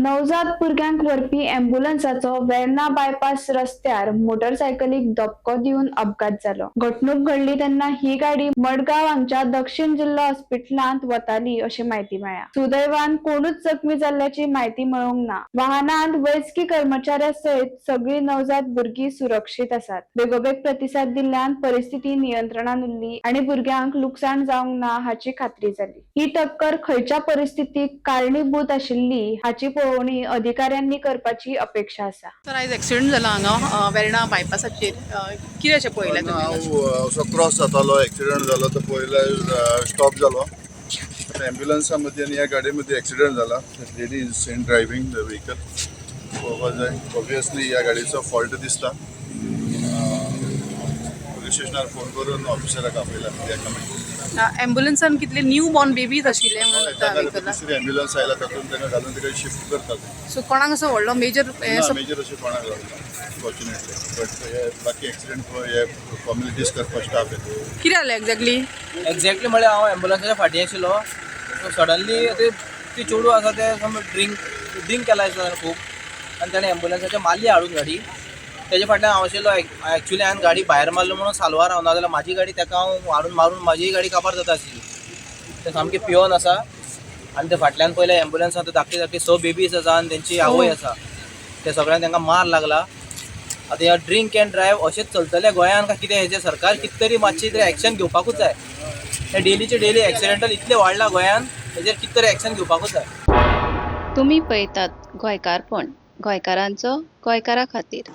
नवजात भुरग्यांक व्हरपी अँब्युलन्साचो वेर्णा बायपास रस्त्यार मोटरसायकलीक धपको दिवन अपघात जालो। घटणूक घडली तेन्ना ही गाडी मडगांव हांगच्या दक्षिण जिल्हा हॉस्पिटलांत वताली अशी माहिती मेळ्ळ्या। सुदैवान कोणूच जखमी जाल्ल्याची माहिती मेळोंक ना। वाहनांत वैजकी कर्मचाऱ्या सयत सगळी नवजात भुरगीं सुरक्षीत आसात। बेगोबेग प्रतिसाद दिल्ल्यान परिस्थिती नियंत्रणान उरली आणि भुरग्यांक लुकसाण जावंक ना हाची खात्री जाली। ही टक्कर खंयच्या परिस्थितीक कारणीभूत आशिल्ली हाची पळोवणी अधिकाऱ्यांनी करपाची अपेक्षा आसा। सर आयज एक्सिडेंट जाला हांगा वेर्णा बायपासाचेर कितें अशें पळयलें तुमी? हांव असो क्रॉस जातालो, एक्सिडेंट जालो तर पयल्यार स्टॉप जालो। एम्ब्युलन्सा मध्ये आणि ह्या गाडी मध्ये एक्सिडेंट जाला। Lady is in driving the vehicle. पळोवपाक जाय ऑब्वियसली ह्या गाडीचो फॉल्ट दिसता। पुलीस स्टेशनार फोन करून ऑफिसराक आपयला। एम्ब्युलन्सान कितले न्यू बॉर्न बेबीज आशिल्ले म्हणून दुसरी एम्ब्युलन्स आयला तातूंत ताका घालून तिका शिफ्ट करतात। सो कोणाक असो व्हडलो मेजर मेजर अशें कोणाक लागना फॉर्च्युनेटली, बट बाकी एक्सिडेंट हे फॉर्मेलिटीज करपाक स्टाफ येता। कितें जालें एक्झॅक्टली म्हळ्यार हांव एम्ब्युलन्साच्या फाटीं आशिल्लो, सो सडनली ती चेडूं आसा ते ड्रिंक केला दिसता खूब, आनी ताणें एम्ब्युलन्साच्या मारली हाडून गाडी। तेजे फाटल्यान हांव आशिल्लो। एक्चुअली हांवें गाडी भायर मारलो म्हणून साल्वार हांव, नाजाल्यार म्हाजी गाडी ताका हांव हाडून मारून म्हाजी गाडी काबार जाता आशिल्ली। ते सामकें पियोन आसा आनी ते फाटल्यान पयले एम्ब्युलन्सांत धाकटी 6 बेबीज आसा आनी तेंची आवय आसा। ते सगळ्यांक तांकां मार लागला। आतां ह्या ड्रिंक एंड ड्रायव्ह अशेंच चलतले गोंयांत काय कितें? हेजेर सरकार कितें तरी मातशी तरी एक्शन घेवपाकूच जाय। हे डेलीचे डेली एक्सिडेंटल इतले वाडला गोंयांत, हेजेर कितें तरी एक्शन घेवपाकूच जाय। तुम्ही पळयतात गोंयकारपण, गोंयकारांचो गोंयकारा खातीर।